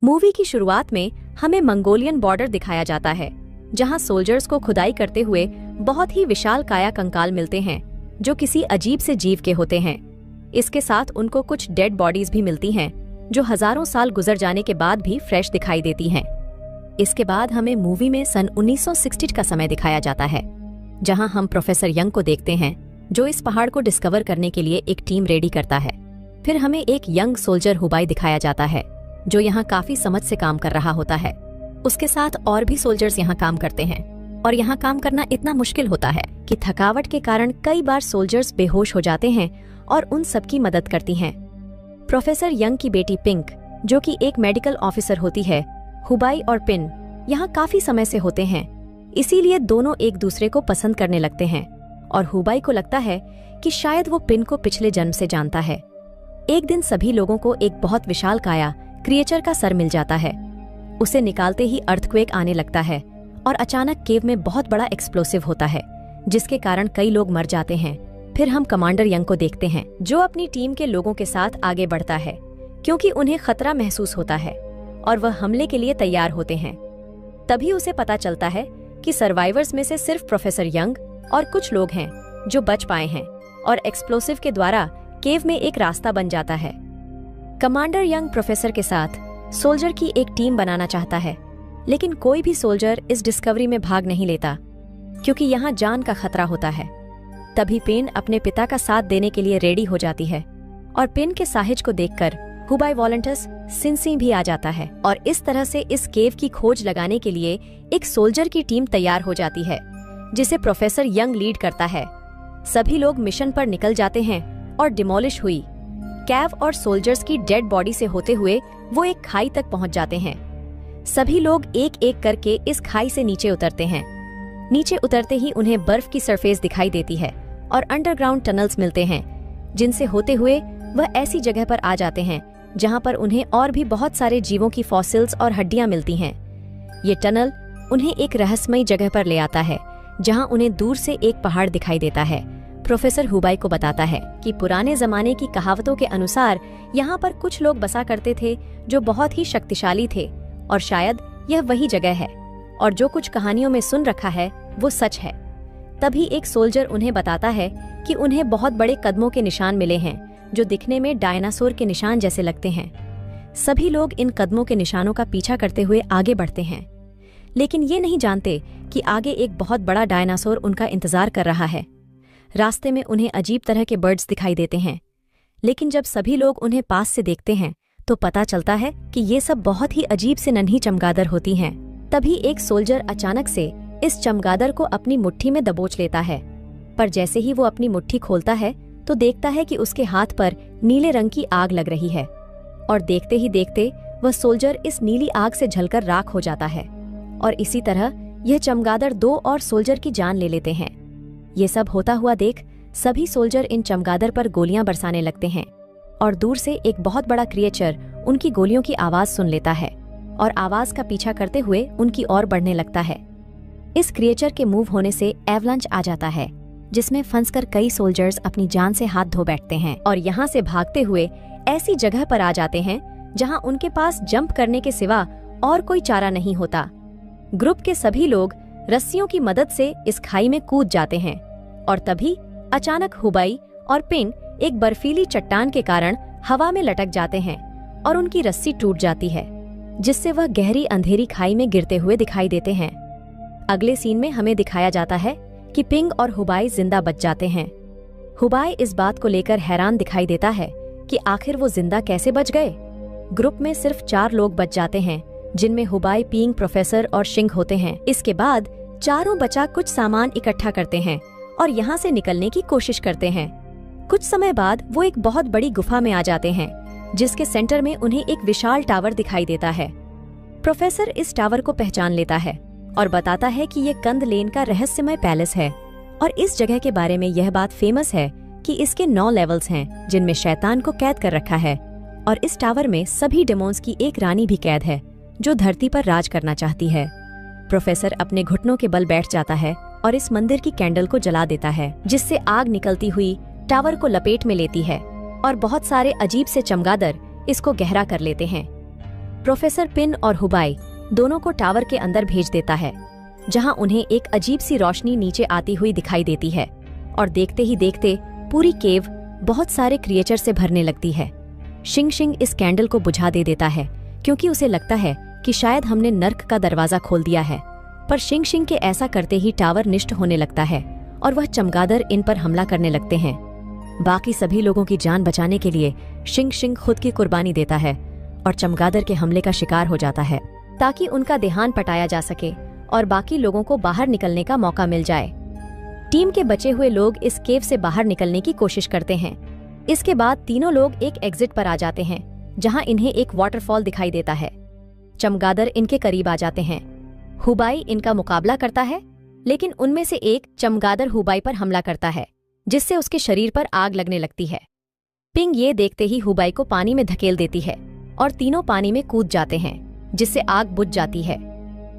Movie की शुरुआत में हमें मंगोलियन बॉर्डर दिखाया जाता है, जहां सोल्जर्स को खुदाई करते हुए बहुत ही विशाल काया कंकाल मिलते हैं जो किसी अजीब से जीव के होते हैं। इसके साथ उनको कुछ डेड बॉडीज भी मिलती हैं जो हजारों साल गुजर जाने के बाद भी फ्रेश दिखाई देती हैं। इसके बाद हमें मूवी में सन 1960 का समय दिखाया जाता है, जहां हम प्रोफेसर यंग को देखते हैं जो इस पहाड़ को डिस्कवर करने के लिए एक टीम रेडी करता है। फिर हमें एक यंग सोल्जर हुबाई दिखाया जाता है जो यहाँ काफी समझ से काम कर रहा होता है। उसके साथ और भी सोल्जर्स यहाँ काम करते हैं और यहाँ काम करना इतना मुश्किल होता है कि थकावट के कारण कई बार सोल्जर्स बेहोश हो जाते हैं और उन सबकी मदद करती हैं। प्रोफेसर यंग की बेटी पिंक, जो कि एक मेडिकल ऑफिसर होती है, हुबाई और पिन यहाँ काफी समय से होते हैं, इसीलिए दोनों एक दूसरे को पसंद करने लगते हैं और हुबाई को लगता है कि शायद वो पिन को पिछले जन्म से जानता है। एक दिन सभी लोगों को एक बहुत विशाल काया क्रिएचर का सर मिल जाता है। उसे निकालते ही अर्थक्वेक आने लगता है और अचानक केव में बहुत बड़ा एक्सप्लोसिव होता है, जिसके कारण कई लोग मर जाते हैं। फिर हम कमांडर यंग को देखते हैं जो अपनी टीम के लोगों के साथ आगे बढ़ता है क्योंकि उन्हें खतरा महसूस होता है और वह हमले के लिए तैयार होते हैं। तभी उसे पता चलता है कि सर्वाइवर्स में से सिर्फ प्रोफेसर यंग और कुछ लोग हैं जो बच पाए हैं और एक्सप्लोसिव के द्वारा केव में एक रास्ता बन जाता है। कमांडर यंग प्रोफेसर के साथ सोल्जर की एक टीम बनाना चाहता है, लेकिन कोई भी सोल्जर इस डिस्कवरी में भाग नहीं लेता क्योंकि यहाँ जान का खतरा होता है। तभी पेन अपने पिता का साथ देने के लिए रेडी हो जाती है और पेन के साहिज को देखकर हुबाई वॉलंटस सिंसी भी आ जाता है और इस तरह से इस केव की खोज लगाने के लिए एक सोल्जर की टीम तैयार हो जाती है जिसे प्रोफेसर यंग लीड करता है। सभी लोग मिशन पर निकल जाते हैं और डिमोलिश हुई कैव और सोल्जर्स की डेड बॉडी से होते हुए वो एक खाई तक पहुंच जाते हैं। सभी लोग एक एक करके इस खाई से नीचे उतरते हैं। नीचे उतरते ही उन्हें बर्फ की सरफेस दिखाई देती है और अंडरग्राउंड टनल्स मिलते हैं, जिनसे होते हुए वह ऐसी जगह पर आ जाते हैं जहां पर उन्हें और भी बहुत सारे जीवों की फॉसिल्स और हड्डियां मिलती हैं। ये टनल उन्हें एक रहस्यमयी जगह पर ले आता है जहां उन्हें दूर से एक पहाड़ दिखाई देता है। प्रोफेसर हुबाई को बताता है कि पुराने जमाने की कहावतों के अनुसार यहाँ पर कुछ लोग बसा करते थे जो बहुत ही शक्तिशाली थे और शायद यह वही जगह है और जो कुछ कहानियों में सुन रखा है वो सच है। तभी एक सोल्जर उन्हें बताता है कि उन्हें बहुत बड़े कदमों के निशान मिले हैं जो दिखने में डायनासोर के निशान जैसे लगते हैं। सभी लोग इन कदमों के निशानों का पीछा करते हुए आगे बढ़ते हैं, लेकिन ये नहीं जानते कि आगे एक बहुत बड़ा डायनासोर उनका इंतजार कर रहा है। रास्ते में उन्हें अजीब तरह के बर्ड्स दिखाई देते हैं, लेकिन जब सभी लोग उन्हें पास से देखते हैं तो पता चलता है कि ये सब बहुत ही अजीब से नन्ही चमगादड़ होती हैं। तभी एक सोल्जर अचानक से इस चमगादड़ को अपनी मुट्ठी में दबोच लेता है, पर जैसे ही वो अपनी मुट्ठी खोलता है तो देखता है कि उसके हाथ पर नीले रंग की आग लग रही है और देखते ही देखते वह सोल्जर इस नीली आग से जलकर राख हो जाता है और इसी तरह यह चमगादड़ दो और सोल्जर की जान ले लेते हैं। ये सब होता हुआ देख सभी सोल्जर इन चमगादड़ पर गोलियां बरसाने लगते हैं और दूर से एक बहुत बड़ा क्रिएचर उनकी गोलियों की आवाज सुन लेता है और आवाज का पीछा करते हुए उनकी ओर बढ़ने लगता है। इस क्रिएचर के मूव होने से एवलांच आ जाता है, जिसमें फंसकर कई सोल्जर्स अपनी जान से हाथ धो बैठते हैं और यहाँ से भागते हुए ऐसी जगह पर आ जाते हैं जहाँ उनके पास जंप करने के सिवा और कोई चारा नहीं होता। ग्रुप के सभी लोग रस्सियों की मदद से इस खाई में कूद जाते हैं और तभी अचानक हुबाई और पिन एक बर्फीली चट्टान के कारण हवा में लटक जाते हैं और उनकी रस्सी टूट जाती है, जिससे वह गहरी अंधेरी खाई में गिरते हुए दिखाई देते हैं। अगले सीन में हमें दिखाया जाता है कि पिंग और हुबाई जिंदा बच जाते हैं। हुबाई इस बात को लेकर हैरान दिखाई देता है कि आखिर वो जिंदा कैसे बच गए। ग्रुप में सिर्फ 4 लोग बच जाते हैं, जिनमें हुबाई, पिंग, प्रोफेसर और शिंग होते हैं। इसके बाद चारों बचा कुछ सामान इकट्ठा करते हैं और यहाँ से निकलने की कोशिश करते हैं। कुछ समय बाद वो एक बहुत बड़ी गुफा में आ जाते हैं, जिसके सेंटर में उन्हें एक विशाल टावर दिखाई देता है। प्रोफेसर इस टावर को पहचान लेता है और बताता है कि ये कंद लेन का रहस्यमय पैलेस है और इस जगह के बारे में यह बात फेमस है कि इसके 9 लेवल्स हैं जिनमें शैतान को कैद कर रखा है और इस टावर में सभी डेमोन्स की एक रानी भी कैद है जो धरती पर राज करना चाहती है। प्रोफेसर अपने घुटनों के बल बैठ जाता है और इस मंदिर की कैंडल को जला देता है, जिससे आग निकलती हुई टावर को लपेट में लेती है और बहुत सारे अजीब से चमगादड़ इसको गहरा कर लेते हैं। प्रोफेसर पिन और हुबाई दोनों को टावर के अंदर भेज देता है, जहां उन्हें एक अजीब सी रोशनी नीचे आती हुई दिखाई देती है और देखते ही देखते पूरी केव बहुत सारे क्रिएचर से भरने लगती है। शिंग शिंग इस कैंडल को बुझा दे देता है क्योंकि उसे लगता है कि शायद हमने नर्क का दरवाजा खोल दिया है, पर शिंग शिंग के ऐसा करते ही टावर निष्ठ होने लगता है और वह चमगादड़ इन पर हमला करने लगते हैं। बाकी सभी लोगों की जान बचाने के लिए शिंग शिंग खुद की कुर्बानी देता है और चमगादड़ के हमले का शिकार हो जाता है ताकि उनका देहान पटाया जा सके और बाकी लोगों को बाहर निकलने का मौका मिल जाए। टीम के बचे हुए लोग इस केव से बाहर निकलने की कोशिश करते हैं। इसके बाद तीनों लोग एक एग्जिट पर आ जाते हैं, जहां इन्हें एक वाटरफॉल दिखाई देता है। चमगादड़ इनके करीब आ जाते हैं। हुबाई इनका मुकाबला करता है, लेकिन उनमें से एक चमगादड़ हुबाई पर हमला करता है, जिससे उसके शरीर पर आग लगने लगती है। पिंग ये देखते ही हुबाई को पानी में धकेल देती है और तीनों पानी में कूद जाते हैं, जिससे आग बुझ जाती है।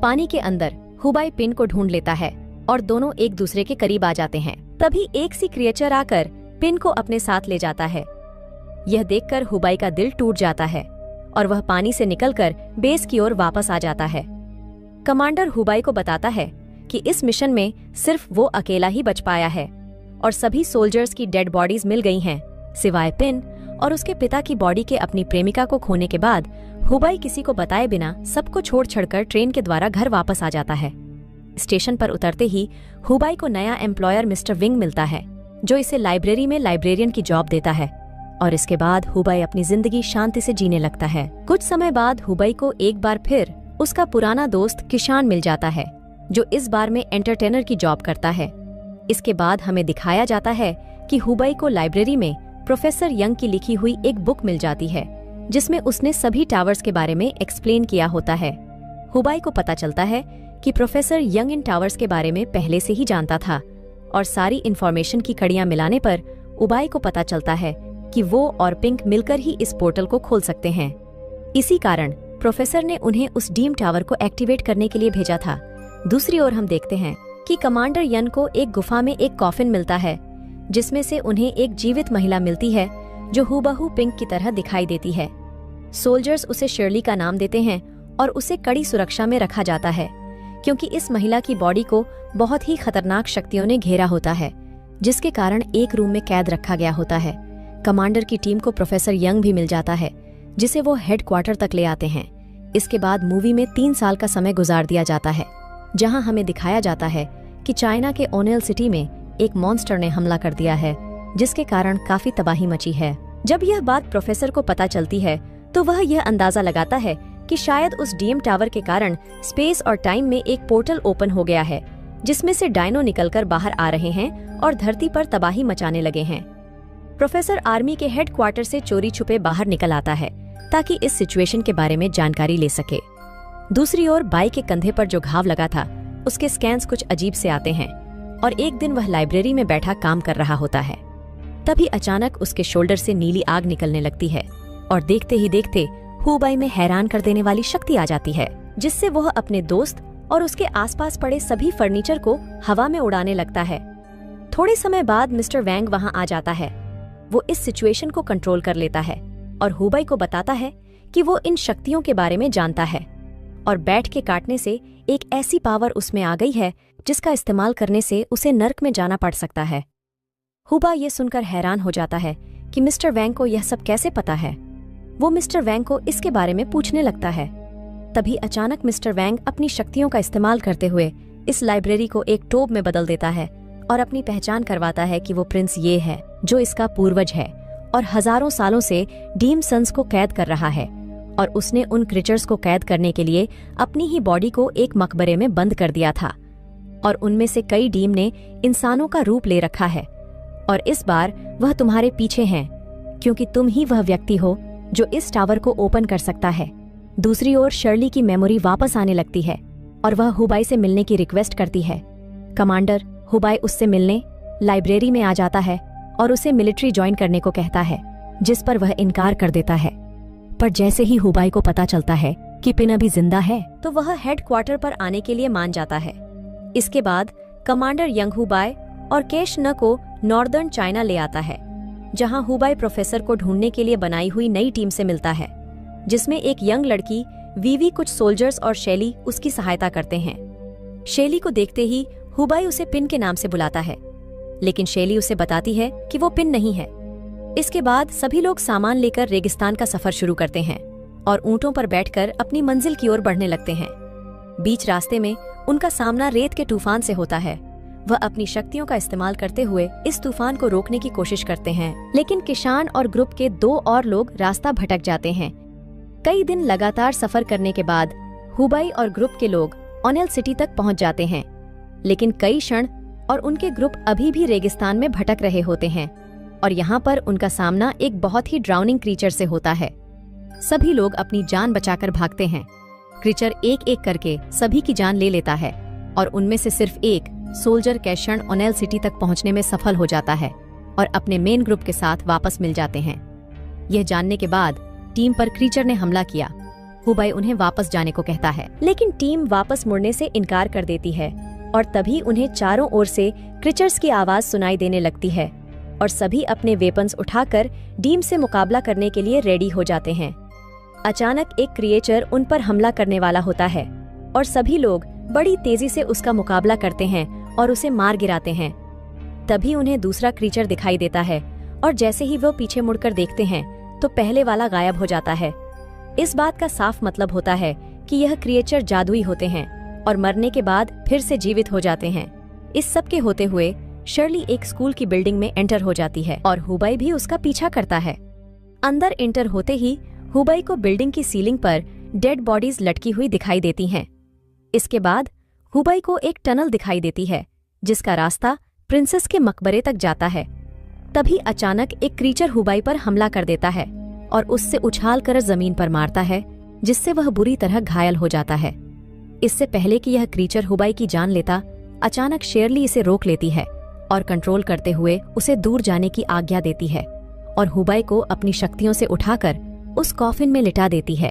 पानी के अंदर हुबाई पिन को ढूंढ लेता है और दोनों एक दूसरे के करीब आ जाते हैं। तभी एक सी क्रिएचर आकर पिन को अपने साथ ले जाता है। यह देखकर हुबाई का दिल टूट जाता है और वह पानी से निकलकर बेस की ओर वापस आ जाता है। कमांडर हुबाई को बताता है कि इस मिशन में सिर्फ वो अकेला ही बच पाया है और सभी सोल्जर्स की डेड बॉडीज मिल गई हैं, सिवाय पिन और उसके पिता की बॉडी के अपनी प्रेमिका को खोने के बाद हुबाई किसी को बताए बिना सबको छोड़ छड़कर ट्रेन के द्वारा घर वापस आ जाता है। स्टेशन पर उतरते ही हुबाई को नया एम्प्लॉयर मिस्टर विंग मिलता है, जो इसे लाइब्रेरी में लाइब्रेरियन की जॉब देता है और इसके बाद हुबाई अपनी जिंदगी शांति से जीने लगता है। कुछ समय बाद हुबाई को एक बार फिर उसका पुराना दोस्त किशान मिल जाता है, जो इस बार में एंटरटेनर की जॉब करता है। इसके बाद हमें दिखाया जाता है कि हुबाई को लाइब्रेरी में प्रोफेसर यंग की लिखी हुई एक बुक मिल जाती है, जिसमें उसने सभी टावर्स के बारे में एक्सप्लेन किया होता है। हुबाई को पता चलता है कि प्रोफेसर यंग इन टावर्स के बारे में पहले से ही जानता था और सारी इन्फॉर्मेशन की कड़ियां मिलाने पर हुबाई को पता चलता है कि वो और पिंक मिलकर ही इस पोर्टल को खोल सकते हैं। इसी कारण प्रोफेसर ने उन्हें उस डीम टावर को एक्टिवेट करने के लिए भेजा था। दूसरी ओर हम देखते हैं कि कमांडर यन को एक गुफा में एक कॉफिन मिलता है, जिसमें से उन्हें एक जीवित महिला मिलती है जो हूबहू पिंक की तरह दिखाई देती है। सोल्जर्स उसे शर्ली का नाम देते हैं और उसे कड़ी सुरक्षा में रखा जाता है, क्योंकि इस महिला की बॉडी को बहुत ही खतरनाक शक्तियों ने घेरा होता है, जिसके कारण एक रूम में कैद रखा गया होता है। कमांडर की टीम को प्रोफेसर यंग भी मिल जाता है, जिसे वो हेडक्वार्टर तक ले आते हैं। इसके बाद मूवी में 3 साल का समय गुजार दिया जाता है, जहां हमें दिखाया जाता है कि चाइना के ओनेल सिटी में एक मॉन्स्टर ने हमला कर दिया है, जिसके कारण काफी तबाही मची है। जब यह बात प्रोफेसर को पता चलती है तो वह यह अंदाजा लगाता है कि शायद उस डीएम टावर के कारण स्पेस और टाइम में एक पोर्टल ओपन हो गया है, जिसमें से डायनो निकलकर बाहर आ रहे हैं और धरती पर तबाही मचाने लगे हैं। प्रोफेसर आर्मी के हेडक्वार्टर से चोरी छुपे बाहर निकल आता है ताकि इस सिचुएशन के बारे में जानकारी ले सके। दूसरी ओर बाई के कंधे पर जो घाव लगा था, उसके स्कैन्स कुछ अजीब से आते हैं और एक दिन वह लाइब्रेरी में बैठा काम कर रहा होता है। तभी अचानक उसके शोल्डर से नीली आग निकलने लगती है और देखते ही देखते हुबाई में हैरान कर देने वाली शक्ति आ जाती है, जिससे वह अपने दोस्त और उसके आसपास पड़े सभी फर्नीचर को हवा में उड़ाने लगता है। थोड़े समय बाद मिस्टर वैंग वहां आ जाता है। वो इस सिचुएशन को कंट्रोल कर लेता है और हुबाई को बताता है कि वो इन शक्तियों के बारे में जानता है और बैठ के काटने से एक ऐसी पावर उसमें आ गई है जिसका इस्तेमाल करने से उसे नर्क में जाना पड़ सकता है। हुबा ये सुनकर हैरान हो जाता है कि मिस्टर वैंग को यह सब कैसे पता है। वो मिस्टर वैंग को इसके बारे में पूछने लगता है। तभी अचानक मिस्टर वैंग अपनी शक्तियों का इस्तेमाल करते हुए इस लाइब्रेरी को एक टोब में बदल देता है और अपनी पहचान करवाता है कि वो प्रिंस ये है जो इसका पूर्वज है और हजारों सालों से डीम सन्स को कैद कर रहा है, और उसने उन क्रिएचर्स को कैद करने के लिए अपनी ही बॉडी को एक मकबरे में बंद कर दिया था और उनमें से कई डीम ने इंसानों का रूप ले रखा है और इस बार वह तुम्हारे पीछे हैं, क्योंकि तुम ही वह व्यक्ति हो जो इस टावर को ओपन कर सकता है। दूसरी ओर शर्ली की मेमोरी वापस आने लगती है और वह हुबाई से मिलने की रिक्वेस्ट करती है। कमांडर हुबाई उससे मिलने लाइब्रेरी में आ जाता है और उसे मिलिट्री ज्वाइन करने को कहता है, जिस पर वह इनकार कर देता है। पर जैसे ही हुबाई को पता चलता है कि पिन अभी जिंदा है, तो वह हेडक्वार्टर पर आने के लिए मान जाता है। इसके बाद कमांडर यंग हुबाई और केश न को नॉर्दर्न चाइना ले आता है, जहां हुबाई प्रोफेसर को ढूंढने के लिए बनाई हुई नई टीम से मिलता है। जिसमें एक यंग लड़की वीवी, कुछ सोल्जर्स और शैली उसकी सहायता करते हैं। शैली को देखते ही हुबाई उसे पिन के नाम से बुलाता है, लेकिन शैली उसे बताती है कि वो पिन नहीं है। इसके बाद सभी लोग सामान लेकर रेगिस्तान का सफर शुरू करते हैं और ऊंटों पर बैठकर अपनी मंजिल की ओर बढ़ने लगते हैं। बीच रास्ते में उनका सामना रेत के तूफान से होता है। वह अपनी शक्तियों का इस्तेमाल करते हुए इस तूफान को रोकने की कोशिश करते हैं, लेकिन किशान और ग्रुप के 2 और लोग रास्ता भटक जाते हैं। कई दिन लगातार सफर करने के बाद हुबाई और ग्रुप के लोग ओनेल सिटी तक पहुंच जाते हैं, लेकिन कई क्षण और उनके ग्रुप अभी भी रेगिस्तान में भटक रहे होते हैं और यहाँ पर उनका सामना एक बहुत ही ड्राउनिंग क्रीचर से होता है। सभी लोग अपनी जान बचाकर भागते हैं। क्रीचर एक एक करके सभी की जान ले लेता है और उनमें से सिर्फ एक सोल्जर कैशन ओनेल सिटी तक पहुंचने में सफल हो जाता है और अपने मेन ग्रुप के साथ वापस मिल जाते हैं। यह जानने के बाद टीम पर क्रीचर ने हमला किया। हुबाई उन्हें वापस जाने को कहता है, लेकिन टीम वापस मुड़ने से इनकार कर देती है और तभी उन्हें चारों ओर से क्रीचर्स की आवाज सुनाई देने लगती है और सभी अपने वेपन्स उठाकर डीम से मुकाबला करने के लिए रेडी हो जाते हैं। अचानक एक क्रिएचर उन पर हमला करने वाला होता है और सभी लोग बड़ी तेजी से उसका मुकाबला करते हैं और उसे मार गिराते हैं। तभी उन्हें दूसरा क्रीचर दिखाई देता है और जैसे ही वो पीछे मुड़कर देखते हैं तो पहले वाला गायब हो जाता है। इस बात का साफ मतलब होता है कि यह क्रिएचर जादुई होते हैं और मरने के बाद फिर से जीवित हो जाते हैं। इस सब के होते हुए शर्ली एक स्कूल की बिल्डिंग में एंटर हो जाती है और हुबाई भी उसका पीछा करता है। अंदर एंटर होते ही हुबाई को बिल्डिंग की सीलिंग पर डेड बॉडीज लटकी हुई दिखाई देती हैं। इसके बाद हुबाई को एक टनल दिखाई देती है जिसका रास्ता प्रिंसेस के मकबरे तक जाता है। तभी अचानक एक क्रीचर हुबाई पर हमला कर देता है और उससे उछाल कर जमीन पर मारता है, जिससे वह बुरी तरह घायल हो जाता है। इससे पहले कि यह क्रीचर हुबाई की जान लेता, अचानक शेरली इसे रोक लेती है और कंट्रोल करते हुए उसे दूर जाने की आज्ञा देती है और हुबाई को अपनी शक्तियों से उठाकर उस कॉफिन में लिटा देती है।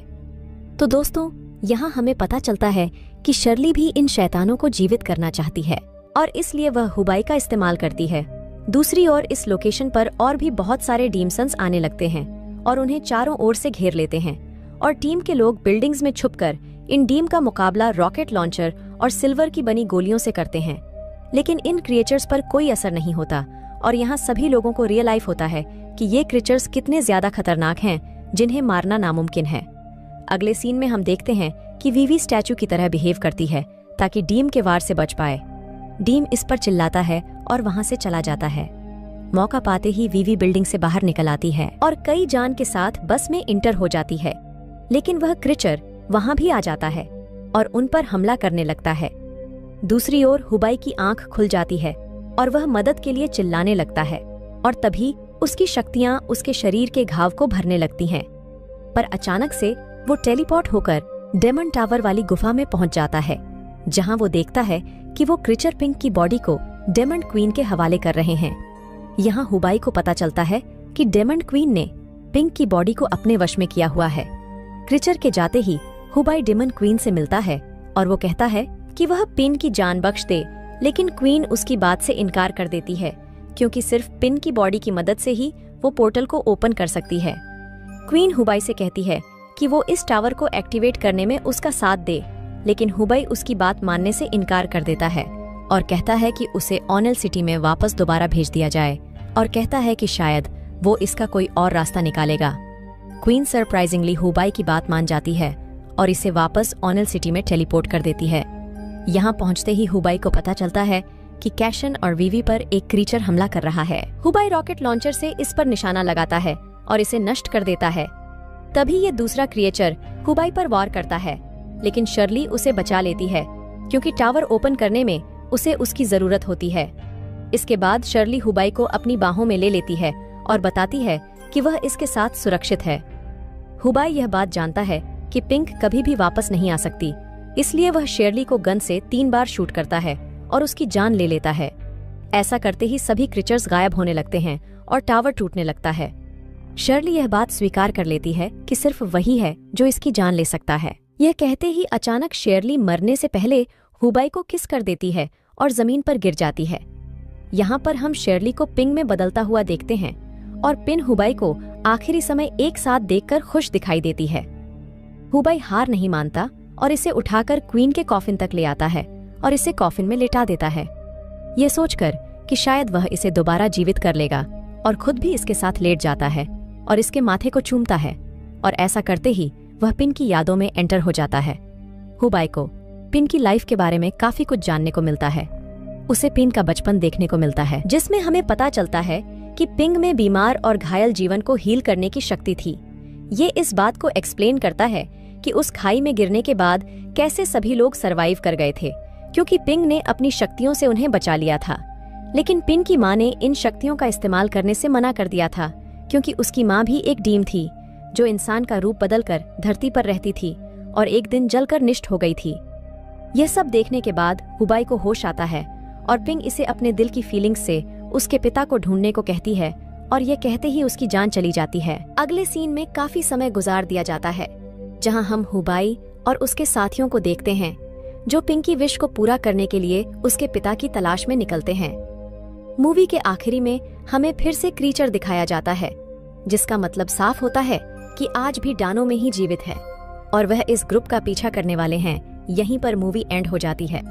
तो दोस्तों, यहाँ हमें पता चलता है कि शर्ली भी इन शैतानों को जीवित करना चाहती है और इसलिए वह हुबाई का इस्तेमाल करती है। दूसरी ओर इस लोकेशन पर और भी बहुत सारे डीमसन्स आने लगते हैं और उन्हें चारों ओर से घेर लेते हैं और टीम के लोग बिल्डिंग्स में छुपकर इन डीम का मुकाबला रॉकेट लॉन्चर और सिल्वर की बनी गोलियों से करते हैं। लेकिन इन क्रिएचर्स पर कोई असर नहीं होता और यहाँ सभी लोगों को रियलाइज होता है कि ये क्रिएचर्स कितने ज्यादा खतरनाक हैं, जिन्हें मारना नामुमकिन है। अगले सीन में हम देखते हैं कि वीवी स्टैचू की तरह बिहेव करती है ताकि डीम के वार से बच पाए। डीम इस पर चिल्लाता है और वहां से चला जाता है। मौका पाते ही वीवी बिल्डिंग से बाहर निकल आती है और कई जान के साथ बस में इंटर हो जाती है, लेकिन वह क्रीचर वहां भी आ जाता है और उन पर हमला करने लगता है। दूसरी ओर हुबाई की आंख खुल जाती है और वह मदद के लिए चिल्लाने लगता है और तभी उसकी शक्तियां उसके शरीर के घाव को भरने लगती हैं। पर अचानक से वो टेलीपोर्ट होकर डेमन टावर वाली गुफा में पहुंच जाता है, जहां वो देखता है कि वो क्रीचर पिंक की बॉडी को डेमन क्वीन के हवाले कर रहे हैं। यहाँ हुबाई को पता चलता है कि डेमन क्वीन ने पिंक की बॉडी को अपने वश में किया हुआ है। क्रीचर के जाते ही हुबाई डेमन क्वीन से मिलता है और वो कहता है कि वह पिन की जान बख्श दे, लेकिन क्वीन उसकी बात से इनकार कर देती है क्योंकि सिर्फ पिन की बॉडी की मदद से ही वो पोर्टल को ओपन कर सकती है। क्वीन हुबाई से कहती है कि वो इस टावर को एक्टिवेट करने में उसका साथ दे, लेकिन हुबाई उसकी बात मानने से इनकार कर देता है और कहता है कि उसे ओनेल सिटी में वापस दोबारा भेज दिया जाए और कहता है कि शायद वो इसका कोई और रास्ता निकालेगा। क्वीन सरप्राइजिंगली हुबाई की बात मान जाती है और इसे वापस ओनेल सिटी में टेलीपोर्ट कर देती है। यहाँ पहुँचते ही हुबाई को पता चलता है कि कैशन और वीवी पर एक क्रीचर हमला कर रहा है। हुबाई रॉकेट लॉन्चर से इस पर निशाना लगाता है और इसे नष्ट कर देता है। तभी ये दूसरा क्रिएचर हुबाई पर वार करता है, लेकिन शर्ली उसे बचा लेती है क्योंकि टावर ओपन करने में उसे उसकी जरूरत होती है। इसके बाद शर्ली हुबाई को अपनी बाहों में ले लेती है और बताती है कि वह इसके साथ सुरक्षित है। हुबाई यह बात जानता है कि पिंक कभी भी वापस नहीं आ सकती, इसलिए वह शर्ली को गन से 3 बार शूट करता है और उसकी जान ले लेता है। ऐसा करते ही सभी क्रीचर्स गायब होने लगते हैं और टावर टूटने लगता है। शर्ली यह बात स्वीकार कर लेती है कि सिर्फ वही है जो इसकी जान ले सकता है। यह कहते ही अचानक शर्ली मरने से पहले हुबाई को किस कर देती है और जमीन पर गिर जाती है। यहाँ पर हम शर्ली को पिंग में बदलता हुआ देखते हैं और पिन हुबाई को आखिरी समय एक साथ देखकर खुश दिखाई देती है। हुबाई हार नहीं मानता और इसे उठाकर क्वीन के कॉफिन तक ले आता है और इसे कॉफिन में लिटा देता है, ये सोचकर कि शायद वह इसे दोबारा जीवित कर लेगा, और खुद भी इसके साथ लेट जाता है और इसके माथे को चूमता है, और ऐसा करते ही वह पिन की यादों में एंटर हो जाता है। हुबाई को पिन की लाइफ के बारे में काफी कुछ जानने को मिलता है। उसे पिन का बचपन देखने को मिलता है, जिसमें हमें पता चलता है कि पिंग में बीमार और घायल जीवन को हील करने की शक्ति थी। ये इस बात को एक्सप्लेन करता है कि उस खाई में गिरने के बाद कैसे सभी लोग सरवाइव कर गए थे, क्योंकि पिंग ने अपनी शक्तियों से उन्हें बचा लिया था। लेकिन पिन की माँ ने इन शक्तियों का इस्तेमाल करने से मना कर दिया था, क्योंकि उसकी माँ भी एक डीम थी जो इंसान का रूप बदलकर धरती पर रहती थी और एक दिन जलकर निष्ठ हो गई थी। यह सब देखने के बाद हुबाई को होश आता है और पिंग इसे अपने दिल की फीलिंग्स से उसके पिता को ढूंढने को कहती है, और यह कहते ही उसकी जान चली जाती है। अगले सीन में काफी समय गुजार दिया जाता है, जहां हम हुबाई और उसके साथियों को देखते हैं जो पिंग की विश को पूरा करने के लिए उसके पिता की तलाश में निकलते हैं। मूवी के आखिरी में हमें फिर से क्रीचर दिखाया जाता है, जिसका मतलब साफ होता है कि आज भी डानो में ही जीवित है और वह इस ग्रुप का पीछा करने वाले हैं। यहीं पर मूवी एंड हो जाती है।